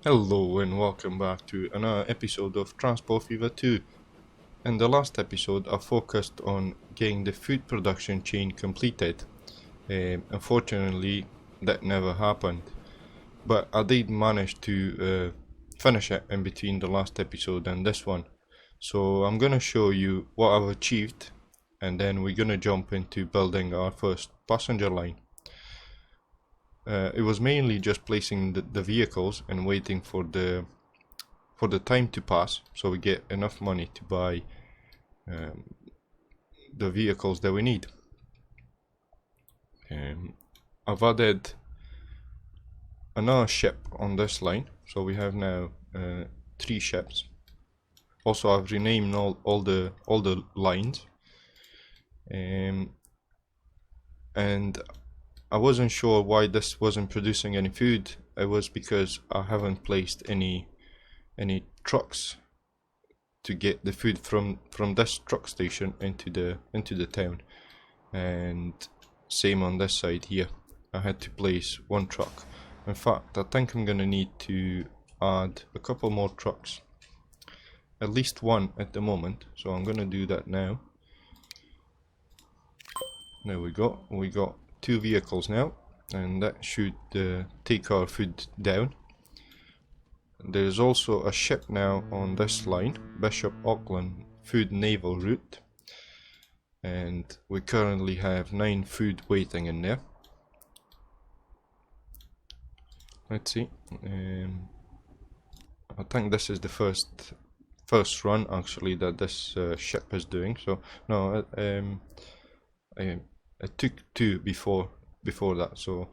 Hello and welcome back to another episode of Transport Fever 2. In the last episode I focused on getting the food production chain completed. Unfortunately that never happened, but I did manage to finish it in between the last episode and this one. So I'm gonna show you what I've achieved, and then we're gonna jump into building our first passenger line. It was mainly just placing the vehicles and waiting for the time to pass, so we get enough money to buy um, the vehicles that we need. I've added another ship on this line, so we have now 3 ships. Also, I've renamed all the lines, and I wasn't sure why this wasn't producing any food. It was because I haven't placed any trucks to get the food from this truck station into the town, and same on this side here. I had to place one truck. In fact, I think I'm gonna need to add a couple more trucks, at least one at the moment, so I'm gonna do that now. There we got 2 vehicles now, and that should take our food down. There's also a ship now on this line, Bishop Auckland Food Naval Route, and we currently have 9 food waiting in there. Let's see. I think this is the first run actually that this ship is doing. So no, I took 2 before that, so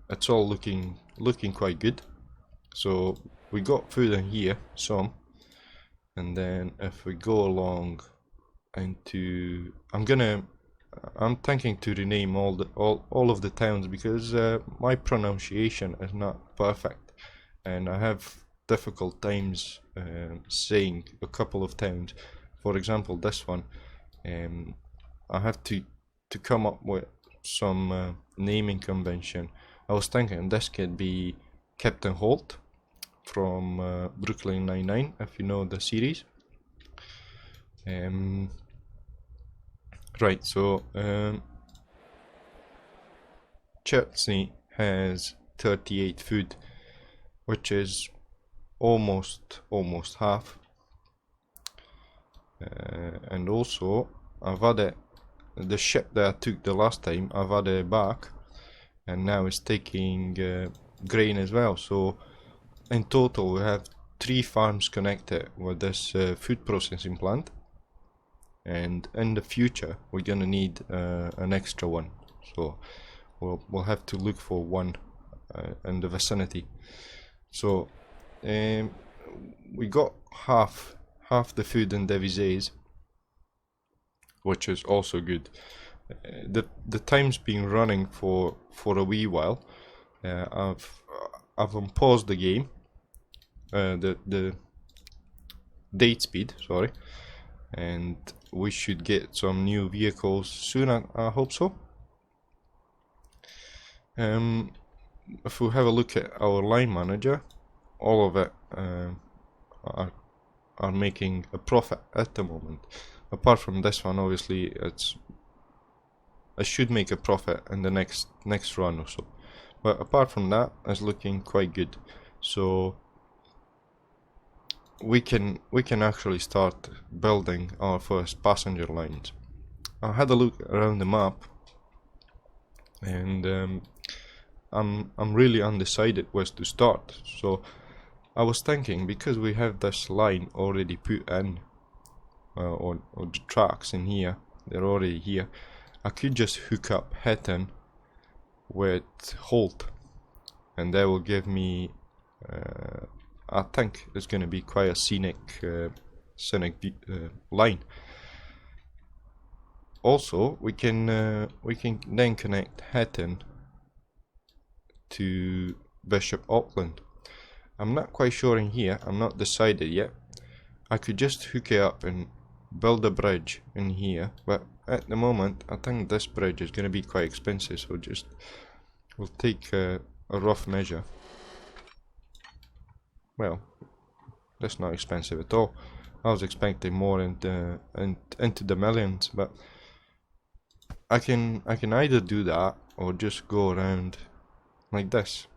it's all looking quite good. So we got food in here, some, and then if we go along into, I'm thinking to rename all of the towns, because my pronunciation is not perfect, and I have difficult times saying a couple of towns. For example, this one, I have to come up with some naming convention. I was thinking this could be Captain Holt from Brooklyn Nine-Nine, if you know the series. Right, so Chertsey has 38 food, which is almost half. And also I've added the ship that I took the last time, I've added back, and now it's taking grain as well. So in total we have 3 farms connected with this food processing plant, and in the future we're gonna need an extra one, so we'll have to look for one in the vicinity. So we got half the food in Devises, which is also good. The time's been running for a wee while. I've unpaused the game, the date speed, sorry, and we should get some new vehicles soon. I hope so. If we have a look at our line manager, all of it are making a profit at the moment. Apart from this one, obviously I should make a profit in the next run or so, but apart from that, it's looking quite good. So we can actually start building our first passenger lines. I had a look around the map, and I'm really undecided where to start. So I was thinking, because we have this line already put in, or the tracks in here, they're already here, I could just hook up Heaton with Holt, and that will give me I think it's going to be quite a scenic line. Also, we can then connect Heaton to Bishop Auckland. I'm not quite sure in here, I'm not decided yet. I could just hook it up and build a bridge in here, but at the moment I think this bridge is going to be quite expensive, so we'll take a rough measure. well, that's not expensive at all. I was expecting more into the millions, but I can either do that or just go around like this.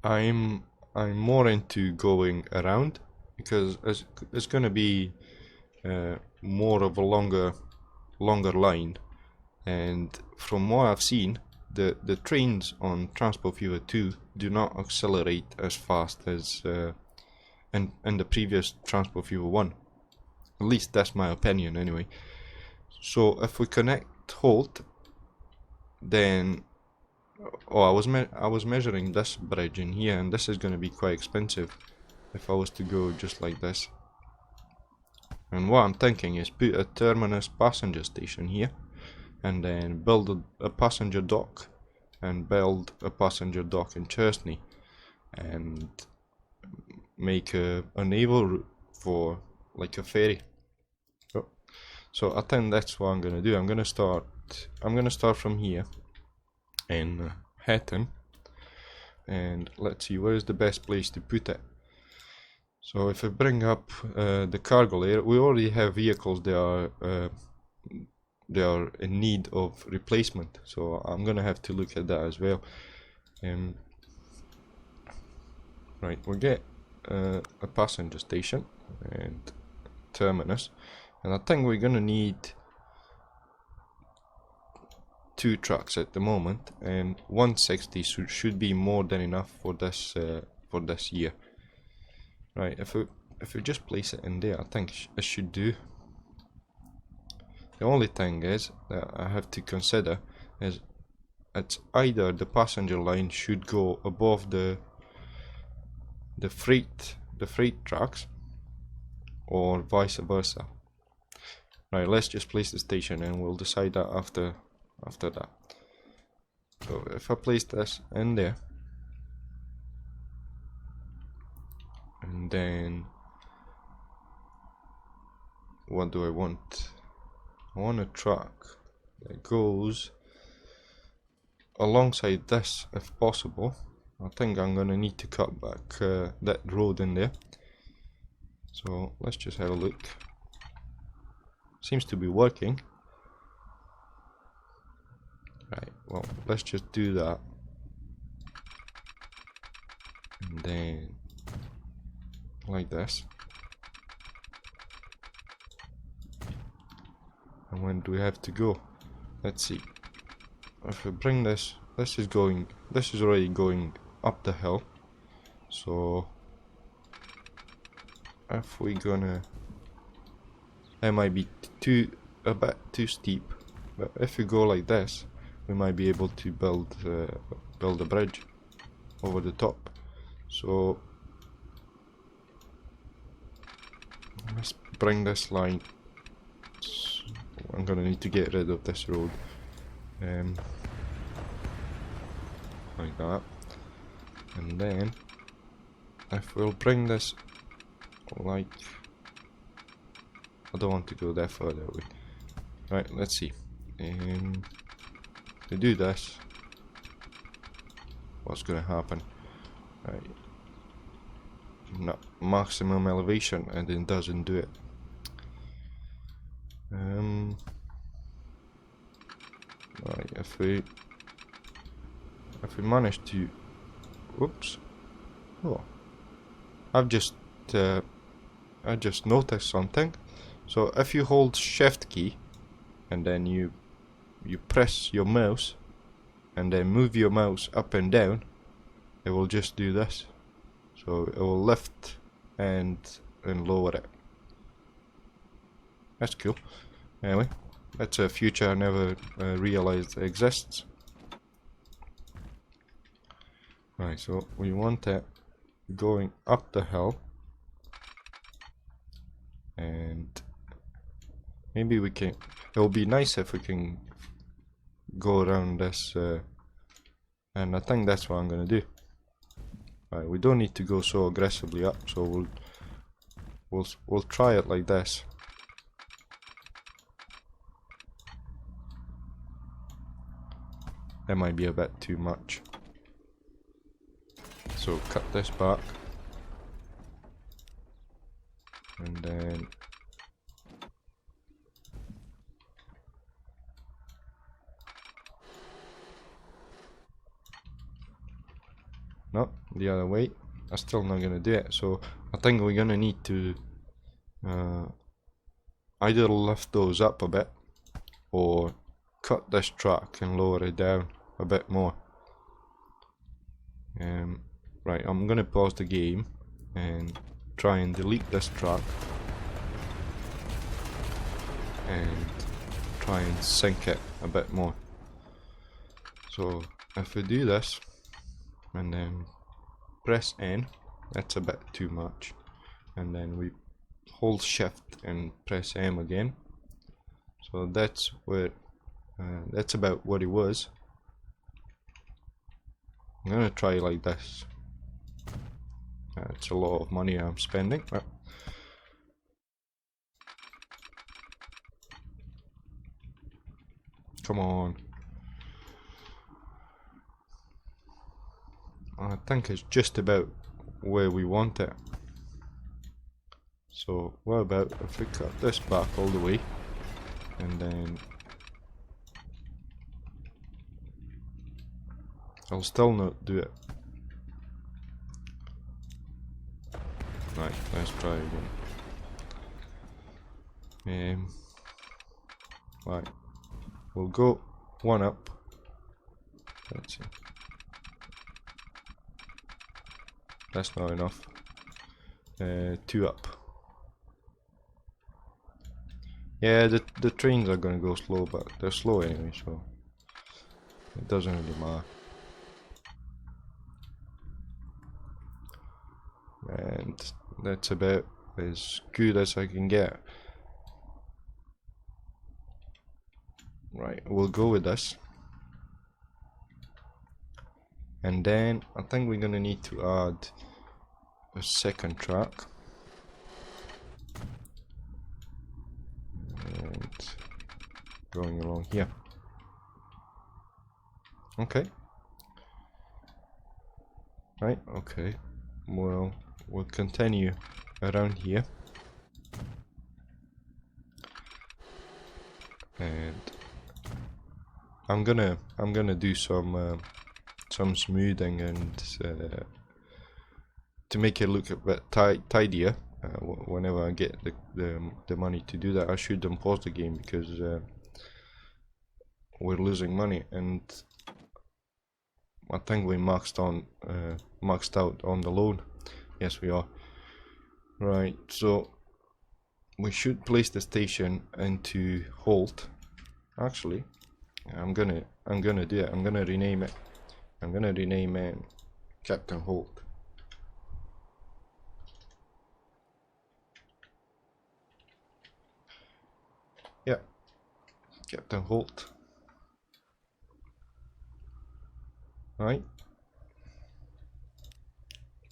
I'm more into going around because it's gonna be more of a longer line, and from what I've seen, the trains on Transport Fever 2 do not accelerate as fast as in the previous Transport Fever 1. At least that's my opinion anyway. So if we connect Holt, then I was measuring this bridge in here, and this is going to be quite expensive if I was to go just like this. And what I'm thinking is put a terminus passenger station here, and then build a passenger dock, and build a passenger dock in Chersney, and make a naval route for like a ferry. So I think that's what I'm gonna do. I'm gonna start from here in Hatton, and let's see where's the best place to put it. So if I bring up the cargo layer, we already have vehicles that are in need of replacement, so I'm gonna have to look at that as well. Right, we'll get a passenger station and terminus, and I think we're gonna need 2 trucks at the moment, and 160 should be more than enough for this year. Right, if we just place it in there, I think it should do. The only thing is that I have to consider is it's either the passenger line should go above the freight trucks, or vice versa. Right, let's just place the station and we'll decide that after that. So if I place this in there, and then what do I want? I want a truck that goes alongside this if possible. I think I'm gonna need to cut back that road in there. So let's just have a look. Seems to be working. Right, well, let's just do that. And then like this. And when do we have to go? Let's see. If we bring this is already going up the hill. So if we're gonna, it might be a bit too steep, but if we go like this, we might be able to build a bridge over the top. So let's bring this line. I'm gonna need to get rid of this road, like that, and then if we'll bring this, like, I don't want to go that far that way. Right, let's see. To do this, what's gonna happen? Right, not maximum elevation, and it doesn't do it. Right, if we manage to, whoops, oh, I just noticed something. So if you hold Shift key and then you press your mouse and then move your mouse up and down, it will just do this. So it will lift and lower it. That's cool. Anyway, that's a feature I never realized exists. Right, so we want it going up the hill, and maybe we can, it will be nice if we can go around this, and I think that's what I'm gonna do. Right, we don't need to go so aggressively up, so we'll try it like this. That might be a bit too much. So cut this back, and then no, the other way. I'm still not gonna do it, so I think we're gonna need to either lift those up a bit or cut this track and lower it down a bit more. Right, I'm gonna pause the game and try and delete this track and try and sync it a bit more. So if we do this and then press N, that's a bit too much, and then we hold shift and press M again, so that's where that's about what it was. I'm gonna try like this. It's a lot of money I'm spending. Come on. I think it's just about where we want it. So what about if we cut this back all the way and then I'll still not do it. Right, let's try again. Right, we'll go one up. Let's see. That's not enough. Two up. Yeah, the trains are gonna go slow, but they're slow anyway, so it doesn't really matter. And that's about as good as I can get. Right, we'll go with this. And then I think we're gonna need to add a second track. And going along here. Okay. Right, okay. Well, we'll continue around here. And I'm gonna do some smoothing and to make it look a bit tidier. Whenever I get the money to do that, I should unpause the game because we're losing money, and I think we maxed out on the loan. Yes, we are. Right, so we should place the station into Holt. Actually, I'm gonna do it. I'm gonna rename it. I'm gonna rename it Captain Holt. Yeah, Captain Holt. Right.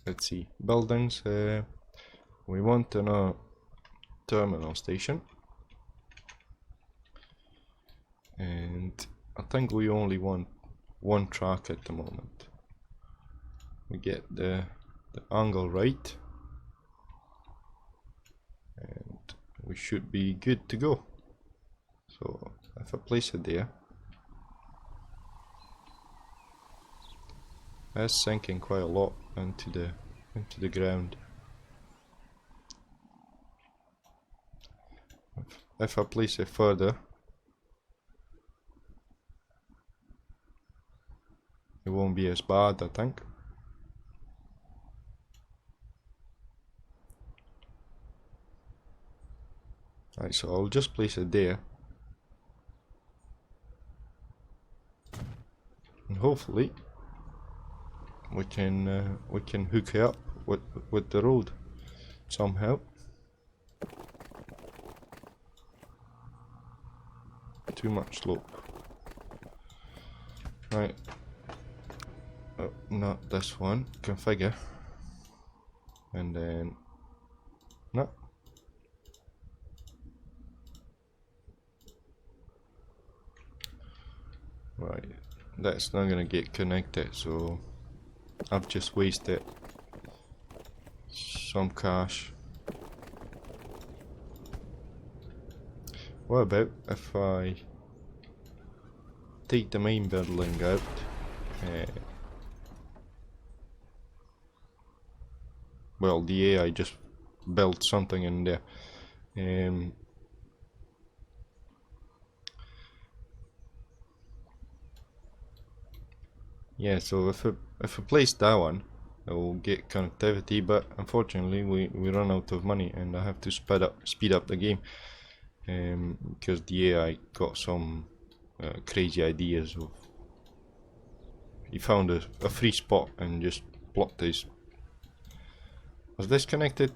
Let's see. Buildings. We want a terminal station. And I think we only want one track at the moment. We get the angle right. And we should be good to go. So if I place it there, that's sinking quite a lot into the ground. If I place it further, it won't be as bad, I think. Right, so I'll just place it there. And hopefully we can hook it up with the road somehow. Too much slope. Right. Oh, not this one. Configure. And then no. Right. That's not gonna get connected, so I've just wasted some cash. What about if I take the main building out? Well, the AI just built something in there. Yeah, so if I place that one, I will get connectivity, but unfortunately we run out of money and I have to speed up the game, because the AI got some crazy ideas of. He found a free spot and just blocked his. Was this connected?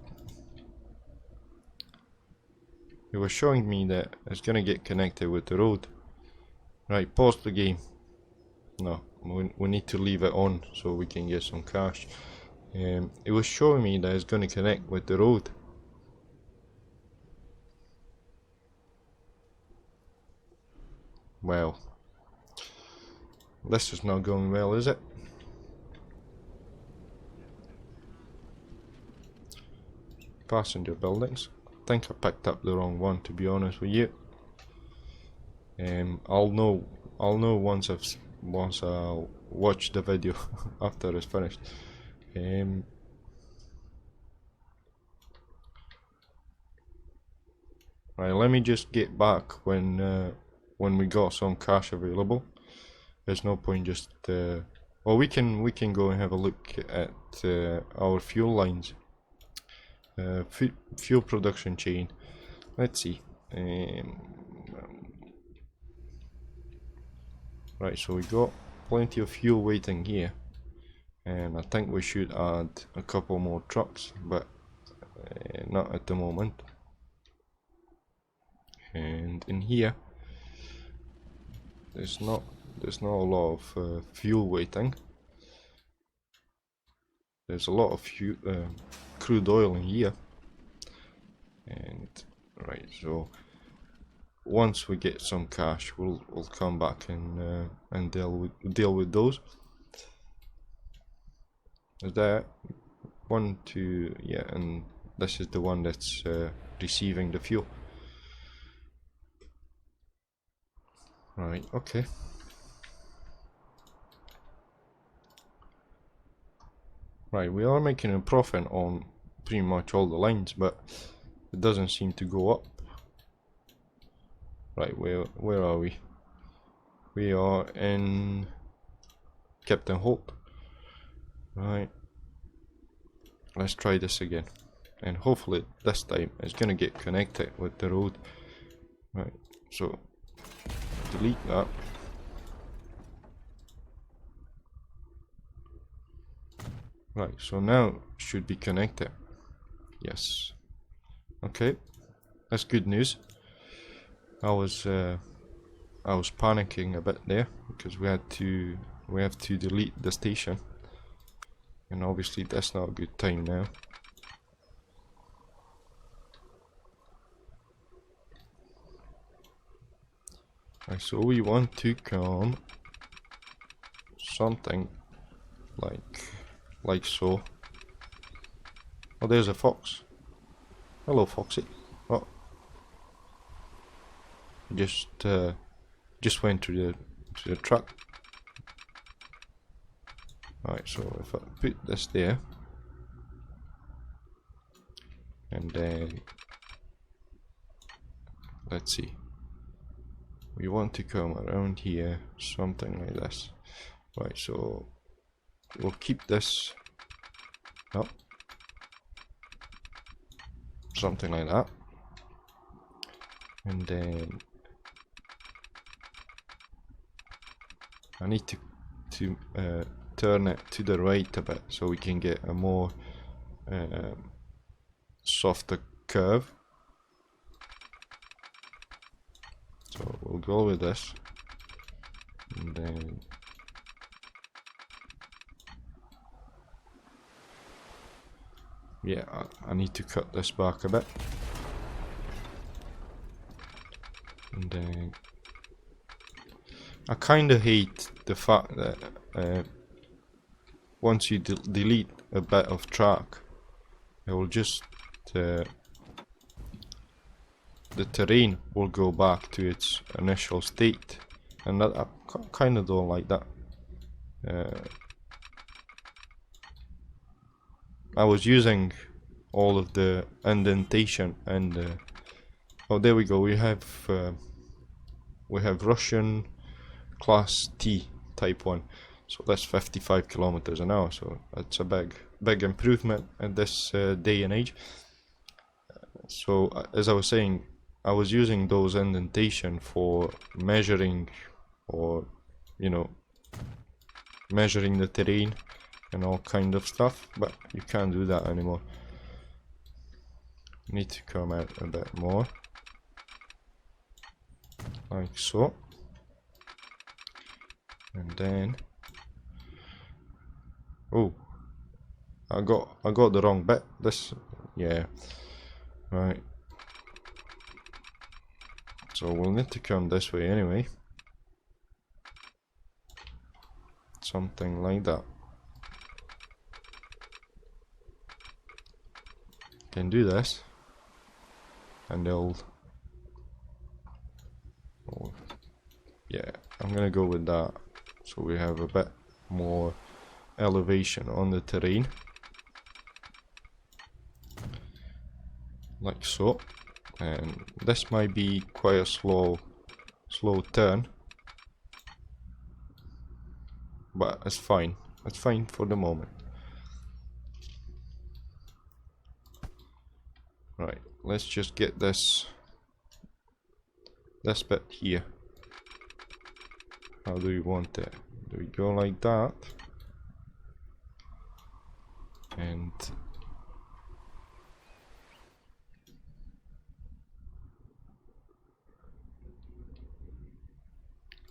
It was showing me that it's gonna get connected with the road. Right, pause the game. No, we need to leave it on so we can get some cash. It was showing me that it's gonna connect with the road. Well, this is not going well, is it? Passenger buildings. I think I picked up the wrong one, to be honest with you. I'll know once I'll watch the video after it's finished. Right, let me just get back when we got some cash available. There's no point just well, we can go and have a look at our fuel lines, fuel production chain. Let's see. Right, so we got plenty of fuel waiting here, and I think we should add a couple more trucks, but not at the moment. And in here, there's not a lot of fuel waiting. There's a lot of crude oil in here, and right, so once we get some cash, we'll come back and deal with those. Is that 1, 2? Yeah, and this is the one that's receiving the fuel. Right, okay. Right, we are making a profit on pretty much all the lines, but it doesn't seem to go up. Right, where are we? We are in Captain Holt. Right, let's try this again, and hopefully this time it's gonna get connected with the road. Right, so delete that. Right, so now it should be connected. Yes. Okay, that's good news. I was panicking a bit there because we have to delete the station, and obviously that's not a good time now. Right, so we want to come something like so. Oh, there's a fox. Hello, Foxy. Oh, just went to the truck. Alright, so if I put this there, and then let's see, we want to come around here, something like this. Right, so we'll keep this up, something like that, and then I need to turn it to the right a bit so we can get a more softer curve. So we'll go with this, and then yeah, I need to cut this back a bit, and then I kind of hate the fact that once you delete a bit of track, it will just the terrain will go back to its initial state, and that I kind of don't like that. I was using all of the indentation and oh, there we go. We have Russian class T type 1, so that's 55 kilometers an hour, so that's a big improvement in this day and age. So as I was saying, I was using those indentation for measuring, or you know, measuring the terrain and all kind of stuff, but you can't do that anymore. Need to come out a bit more, like so, and then oh, I got the wrong bit. This, yeah, right. So we'll need to come this way anyway, something like that. Can do this, and they'll. Oh, yeah, I'm gonna go with that, so we have a bit more elevation on the terrain, like so. And this might be quite a slow turn, but it's fine. It's fine for the moment. Right, let's just get this bit here. How do we want it? Do we go like that? And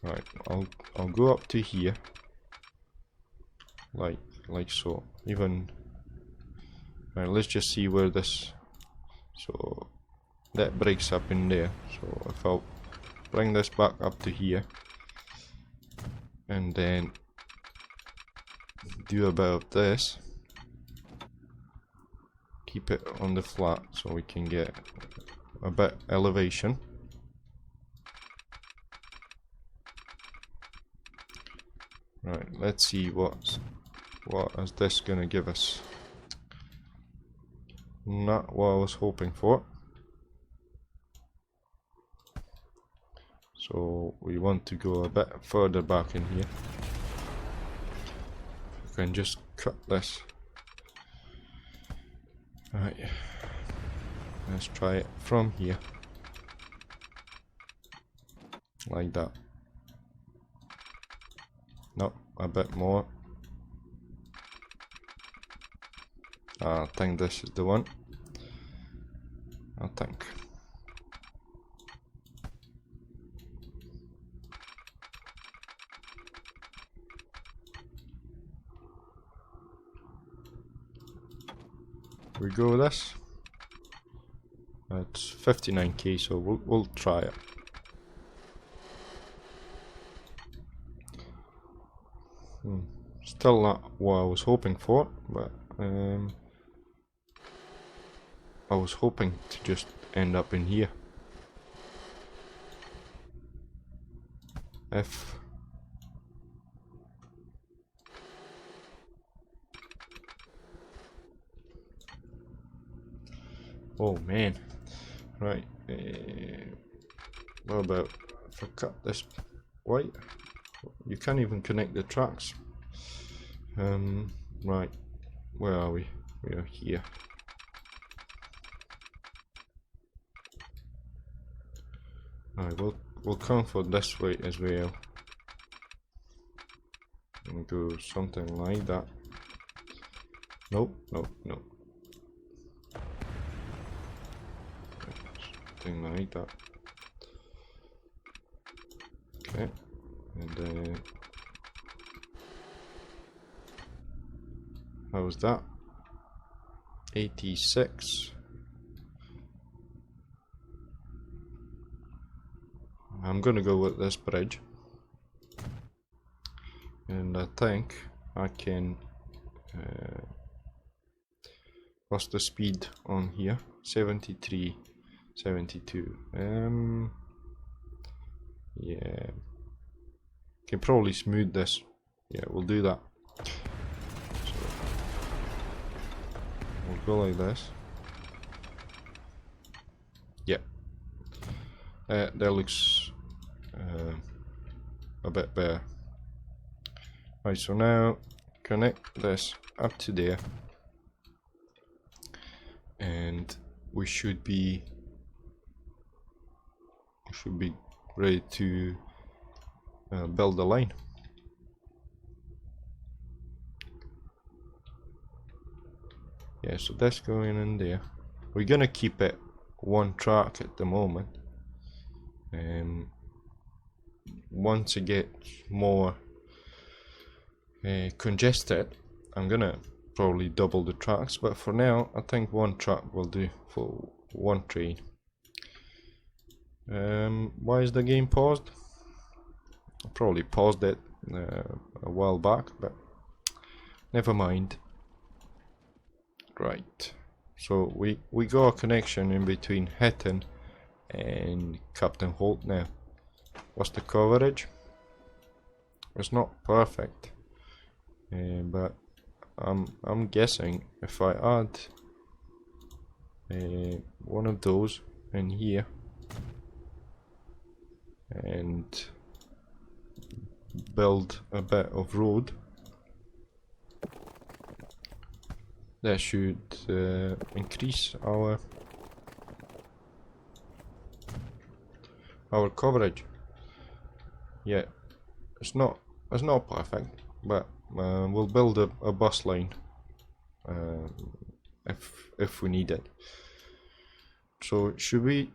right, I'll go up to here, like so. Even right, let's just see where this. So that breaks up in there. So if I'll bring this back up to here, and then do a bit of this, keep it on the flat so we can get a bit elevation. Right, let's see what is this gonna give us. Not what I was hoping for. So we want to go a bit further back in here. We can just cut this. Right, let's try it from here, like that. No, a bit more. I think this is the one. I think. We go with this. It's 59k, so we'll try it. Still not what I was hoping for, but I was hoping to just end up in here. If oh man, right. What about if I cut this white? You can't even connect the tracks. Right, where are we? We are here. Alright, we'll come for this way as well, and go something like that. Nope, nope, nope. Something like that. Okay, and then how was that? 86. I'm gonna go with this bridge, and I think I can what's the speed on here? 73, 72. Yeah, can probably smooth this. Yeah, we'll do that. So we'll go like this. Yeah, that looks a bit better. Right, so now connect this up to there, and we should be ready to build the line. Yeah, so that's going in there. We're gonna keep it one track at the moment. Once it gets more congested, I'm gonna probably double the tracks, but for now I think one track will do for one train. Why is the game paused? I probably paused it a while back, but never mind. Right, so we got a connection in between Hitton and Captain Holt now. What's the coverage? It's not perfect, but I'm guessing if I add one of those in here and build a bit of road, that should increase our coverage. Yeah, it's not perfect, but we'll build a bus line if we need it. So should we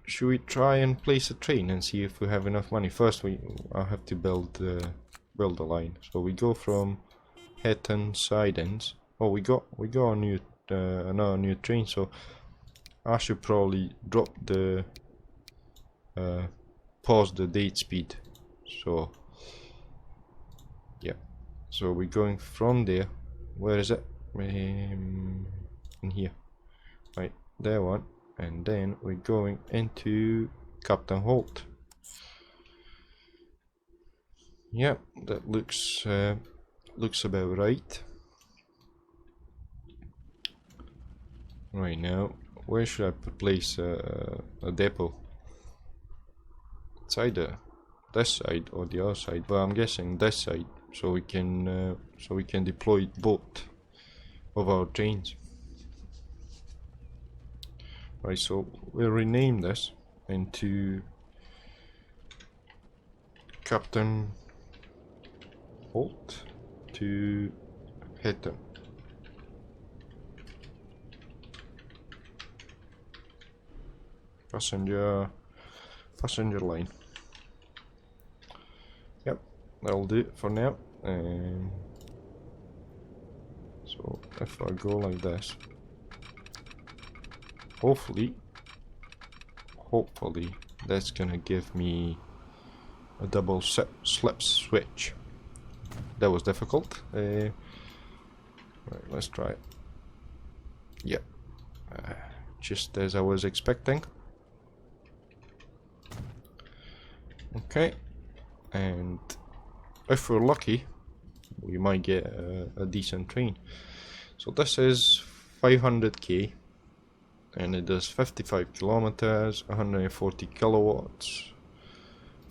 try and place a train and see if we have enough money? First, I have to build a line. So we go from Hitton sidings. Oh, we got a new another new train. So I should probably drop the pause the date speed. So yeah, so we're going from there. Where is it? In here, right there one, and then we're going into Captain Holt. Yeah, that looks about right. Right now, where should I place a depot? It's either this side or the other side, but I'm guessing this side, so we can deploy both of our trains. Right, so we'll rename this into Captain Holt to Hitton. Passenger line. Yep, that'll do it for now. So if I go like this, hopefully that's gonna give me a double slip switch. That was difficult. Right, let's try it. Yep, just as I was expecting. Okay, and if we're lucky, we might get a decent train. So this is 500k, and it does 55 kilometers, 140 kilowatts,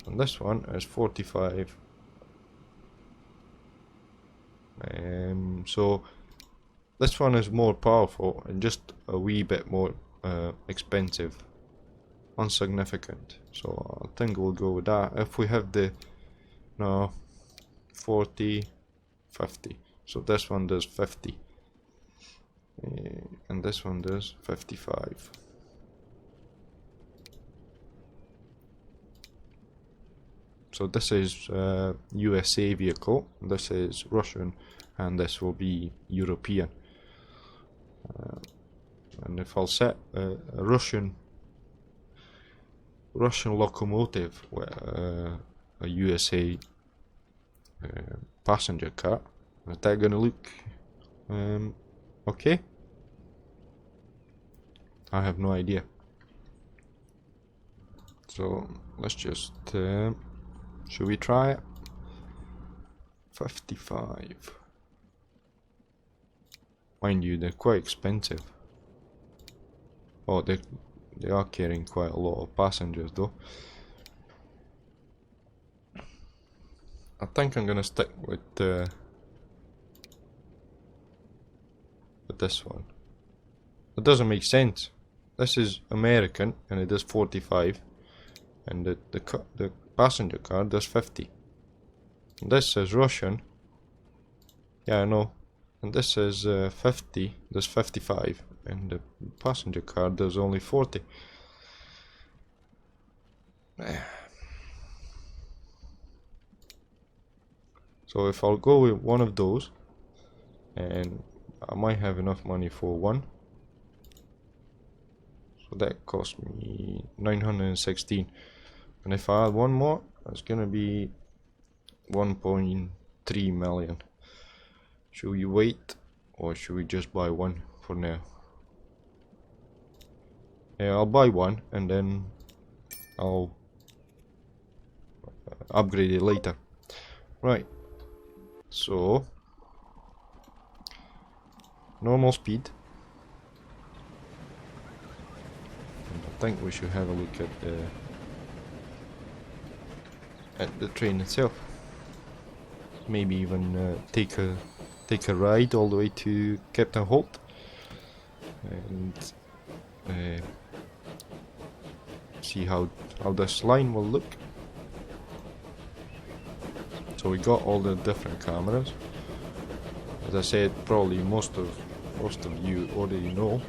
and this one is 45. So this one is more powerful and just a wee bit more expensive, insignificant. So I think we'll go with that. If we have the 40, 50. So this one does 50, and this one does 55. So this is USA vehicle, this is Russian, and this will be European. And if I'll set a Russian locomotive with a USA passenger car, is that gonna look Okay. I have no idea. So let's just should we try it? 55. Mind you, they're quite expensive. Oh, they are carrying quite a lot of passengers though. I think I'm gonna stick with this one. It doesn't make sense. This is American and it does 45, and the passenger car does 50. And this is Russian. Yeah, I know. And this is 50, does 55, and the passenger car does only 40. So if I'll go with one of those, and I might have enough money for one. So that cost me 916. And if I add one more, it's gonna be 1.3 million. Should we wait, or should we just buy one for now? Yeah, I'll buy one and then I'll upgrade it later. Right. So normal speed. And I think we should have a look at the train itself. Maybe even take a ride all the way to Captain Holt and see how this line will look. So we got all the different cameras. As I said, probably most of you already know.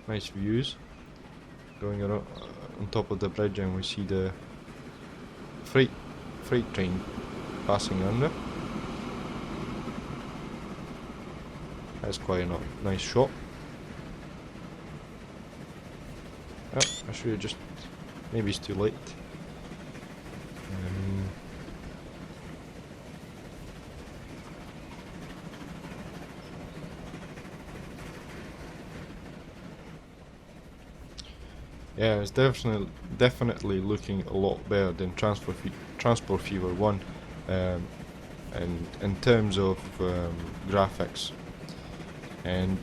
Nice views going around on top of the bridge, and we see the freight train passing under. That's quite a nice shot. Oh, I should have just... maybe it's too late. Yeah, it's definitely looking a lot better than Transport Fever 1, and in terms of graphics. And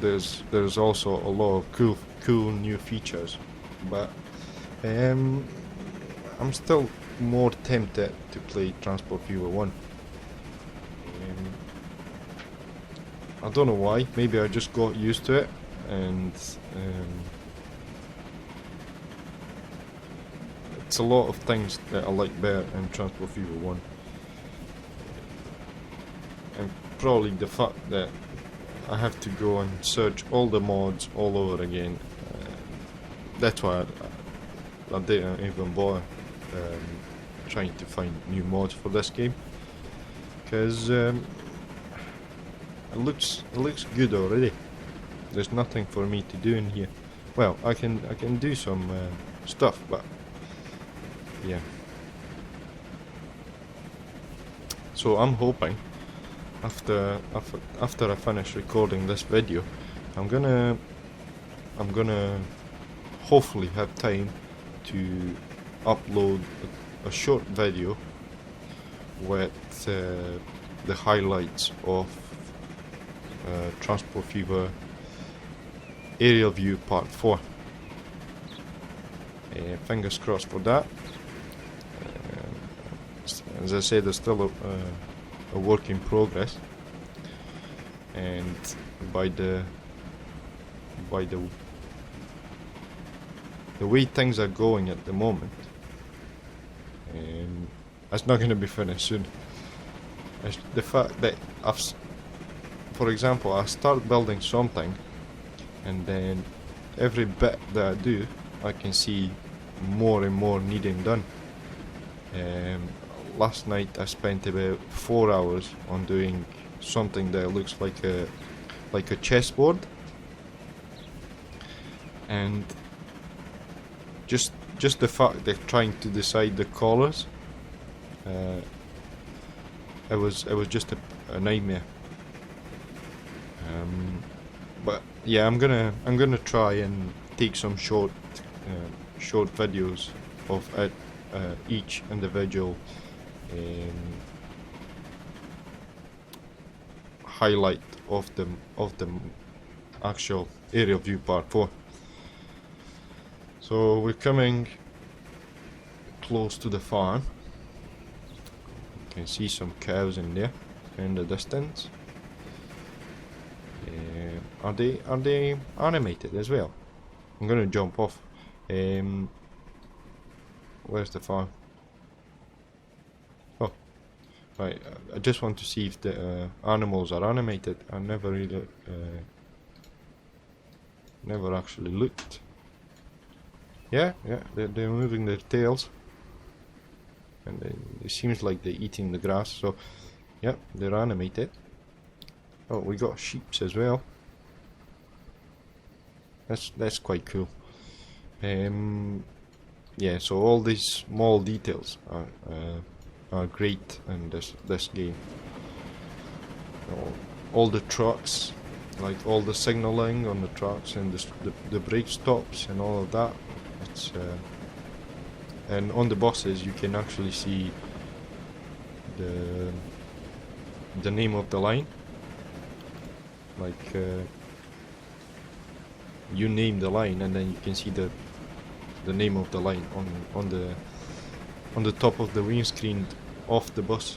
there's also a lot of cool new features, but I'm still more tempted to play Transport Fever 1. I don't know why. Maybe I just got used to it, and it's a lot of things that I like better in Transport Fever 1. And probably the fact that I have to go and search all the mods all over again. That's why I didn't even bother trying to find new mods for this game, because it looks good already. There's nothing for me to do in here. Well, I can do some stuff, but yeah. So I'm hoping after I finish recording this video, I'm gonna hopefully have time to upload a short video with the highlights of Transport Fever Aerial View Part 4. Fingers crossed for that. As I said, there's still a work in progress, and by the way things are going at the moment, it's not going to be finished soon. It's the fact that for example, I start building something, and then every bit that I do, I can see more and more needing done. Last night I spent about 4 hours on doing something that looks like a like a chessboard, and just the fact they're trying to decide the colours, it was just a nightmare. But yeah, I'm gonna try and take some short videos of each individual highlight of the actual area view part 4. So we're coming close to the farm. You can see some cows in there in the distance. Are they animated as well? I'm gonna jump off. Where's the farm? Oh, right. I just want to see if the animals are animated. I never really, never actually looked. Yeah, they're moving their tails, and it seems like they're eating the grass. So, yeah, they're animated. Oh, we got sheeps as well. That's quite cool. Yeah, so all these small details are great in this game. All the trucks, like all the signaling on the trucks and the brake stops and all of that. It's and on the buses you can actually see the name of the line. Like you name the line, and then you can see the name of the line on the top of the windscreen of the bus,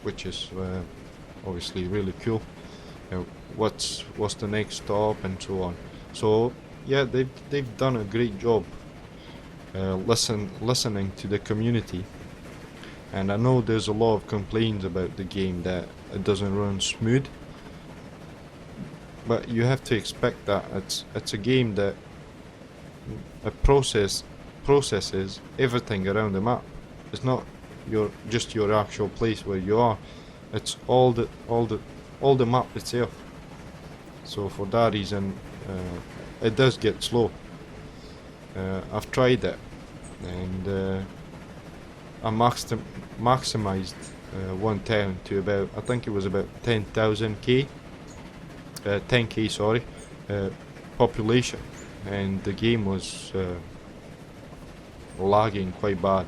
which is obviously really cool. What's the next stop and so on. So yeah, they've done a great job listening to the community. And I know there's a lot of complaints about the game that it doesn't run smooth, but you have to expect that. It's a game that processes everything around the map. It's not just your actual place where you are. It's all the map itself. So for that reason, it does get slow. I've tried it, and I maximized one town to about, I think it was about 10,000k, 10k, sorry, population, and the game was lagging quite bad.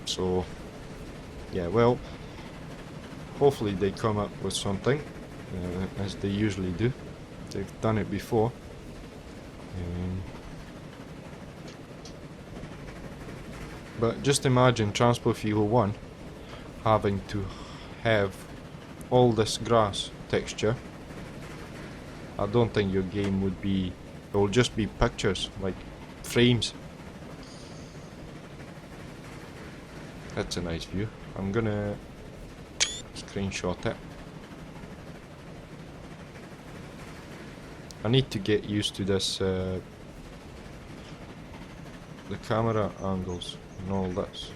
So yeah, well, hopefully they come up with something, as they usually do. They've done it before. But just imagine Transport Fuel 1 having to have all this grass texture. I don't think your game would be, it will just be pictures, like frames. That's a nice view. I'm gonna screenshot it. I need to get used to this, the camera angles and all this.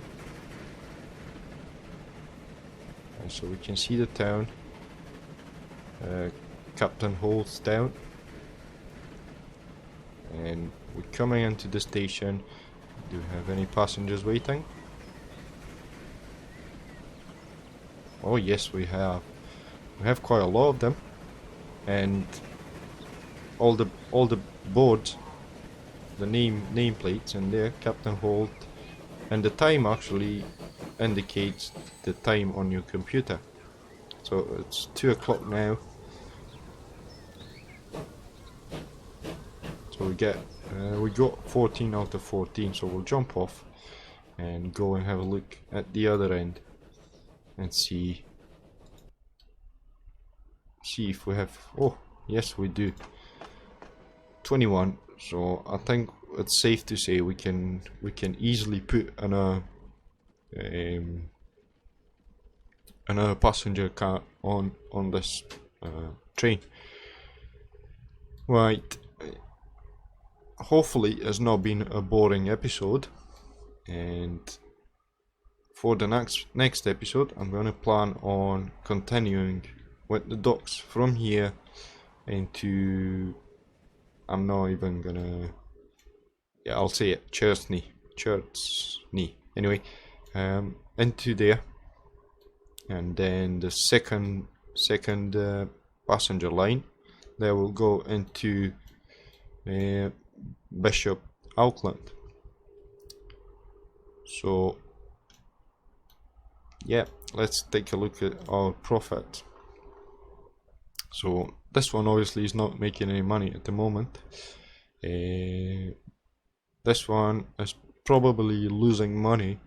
And so we can see the town, Captain Holt's town, and we're coming into the station. Do we have any passengers waiting? Oh yes, we have. We have quite a lot of them, and all the boards, the nameplates in there, Captain Holt, and the time actually indicates the time on your computer. So it's 2 o'clock now. So we got 14 out of 14. So we'll jump off and go and have a look at the other end and see if we have. Oh yes, we do. 21. So I think it's safe to say we can easily put another passenger car on this train. Right. Hopefully it's not been a boring episode, and for the next episode, I'm going to plan on continuing with the ducks from here into, I'm not even gonna, yeah, I'll say it, Chertsey, anyway, into there, and then the second passenger line there will go into Bishop Auckland. So yeah, let's take a look at our profit. So this one obviously is not making any money at the moment. This one is probably losing money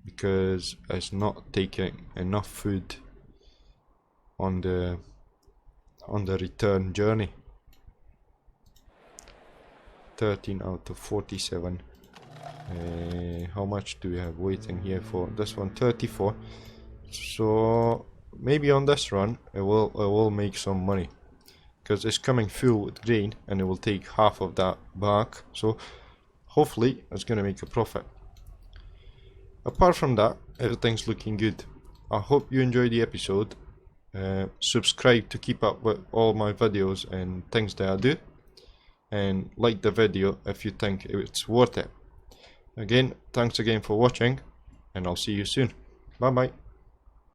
because it's not taking enough food on the return journey. 13 out of 47. How much do we have waiting here for this one? 34. So maybe on this run it will make some money, because it's coming full with grain and it will take half of that back, so hopefully it's gonna make a profit. Apart from that, everything's looking good. I hope you enjoyed the episode. Subscribe to keep up with all my videos and things that I do, and like the video if you think it's worth it. Again, thanks again for watching, and I'll see you soon. Bye bye.